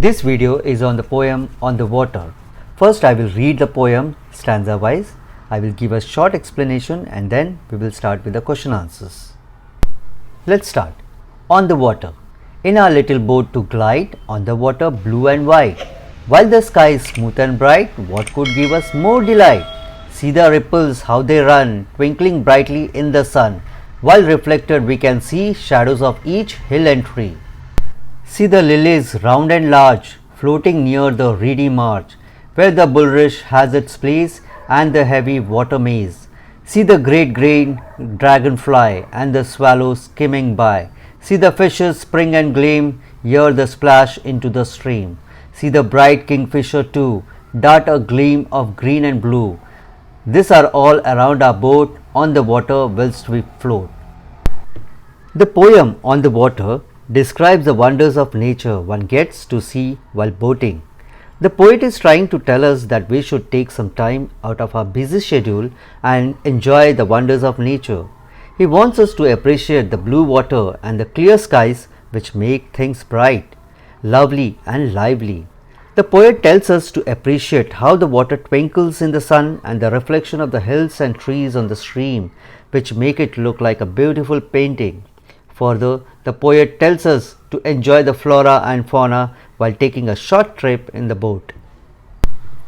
This video is on the poem On the Water. First I will read the poem stanza wise. I will give a short explanation and then we will start with the question answers. Let's start. On the water. In our little boat to glide on the water blue and white. While the sky is smooth and bright, what could give us more delight? See the ripples how they run, twinkling brightly in the sun. While reflected we can see shadows of each hill and tree. See the lilies round and large, floating near the reedy marge, where the bulrush has its place and the heavy water maze. See the great green dragonfly and the swallow skimming by. See the fishes spring and gleam, hear the splash into the stream. See the bright kingfisher too, dart a gleam of green and blue. These are all around our boat on the water whilst we float. The poem On the Water describes the wonders of nature one gets to see while boating. The poet is trying to tell us that we should take some time out of our busy schedule and enjoy the wonders of nature. He wants us to appreciate the blue water and the clear skies which make things bright, lovely and lively. The poet tells us to appreciate how the water twinkles in the sun and the reflection of the hills and trees on the stream which make it look like a beautiful painting. Further, the poet tells us to enjoy the flora and fauna while taking a short trip in the boat.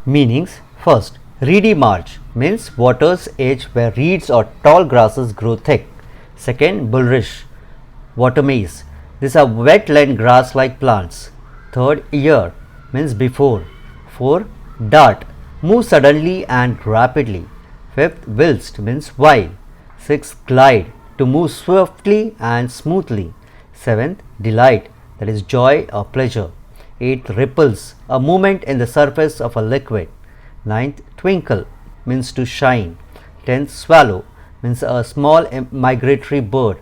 Meanings. First, reedy marge means water's edge where reeds or tall grasses grow thick. Second, bulrush, water maze. These are wetland grass-like plants. Third, ear means before. 4. Dart, move suddenly and rapidly. 5th, whilst means while. 6th, glide, to move swiftly and smoothly. 7th, delight, that is joy or pleasure. 8th, ripples, a movement in the surface of a liquid. 9th, twinkle, means to shine. 10th, swallow, means a small migratory bird.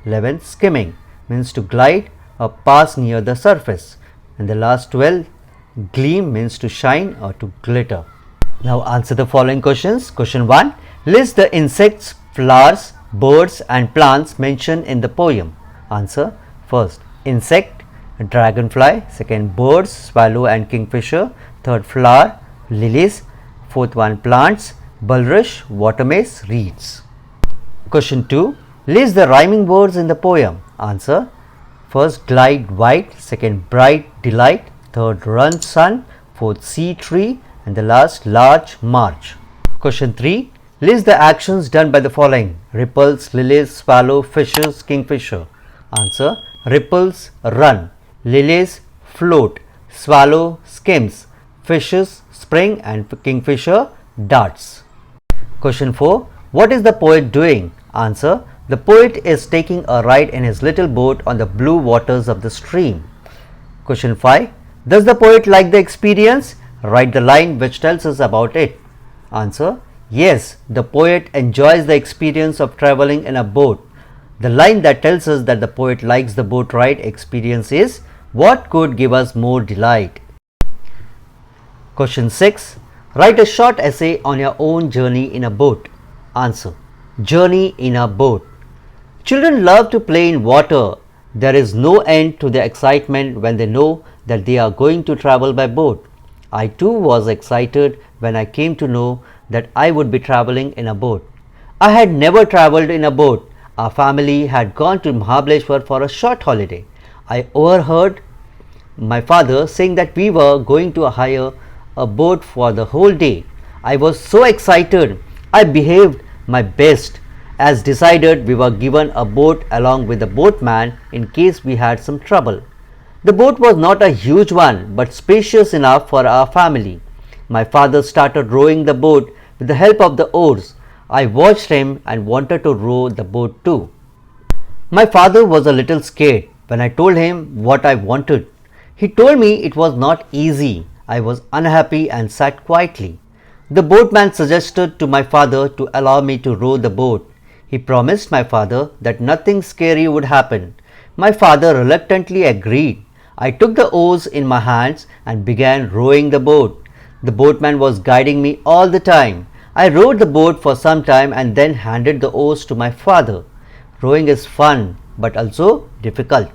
11th, skimming, means to glide or pass near the surface. And the last 12th, gleam, means to shine or to glitter. Now answer the following questions. Question 1. List the insects, flowers, birds and plants mentioned in the poem. Answer. First, insect, dragonfly. Second, birds, swallow and kingfisher. Third, flower, lilies. Fourth one, plants, bulrush, water maze, reeds. Question 2. List the rhyming words in the poem. Answer. First, glide, white. Second, bright, delight. Third, run, sun. Fourth, sea, tree. And the last, large, march. Question 3. List the actions done by the following: ripples, lilies, swallow, fishes, kingfisher. Answer. Ripples, run. Lilies, float. Swallow, skims. Fishes, spring and kingfisher, darts. Question 4. What is the poet doing? Answer. The poet is taking a ride in his little boat on the blue waters of the stream. Question 5. Does the poet like the experience? Write the line which tells us about it. Answer. Yes, the poet enjoys the experience of traveling in a boat. The line that tells us that the poet likes the boat ride experience is, what could give us more delight? Question 6. Write a short essay on your own journey in a boat. Answer. Journey in a boat. Children love to play in water. There is no end to their excitement when they know that they are going to travel by boat. I too was excited when I came to know that I would be traveling in a boat. I had never traveled in a boat. Our family had gone to Mahabaleshwar for a short holiday. I overheard my father saying that we were going to hire a boat for the whole day. I was so excited. I behaved my best. As decided, we were given a boat along with the boatman in case we had some trouble. The boat was not a huge one but spacious enough for our family. My father started rowing the boat with the help of the oars. I watched him and wanted to row the boat too. My father was a little scared when I told him what I wanted. He told me it was not easy. I was unhappy and sat quietly. The boatman suggested to my father to allow me to row the boat. He promised my father that nothing scary would happen. My father reluctantly agreed. I took the oars in my hands and began rowing the boat. The boatman was guiding me all the time. I rowed the boat for some time and then handed the oars to my father. Rowing is fun but also difficult.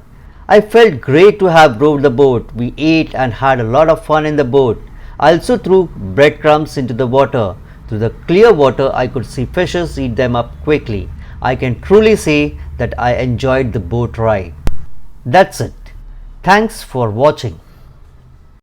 I felt great to have rowed the boat. We ate and had a lot of fun in the boat. I also threw breadcrumbs into the water. Through the clear water, I could see fishes eat them up quickly. I can truly say that I enjoyed the boat ride. That's it. Thanks for watching.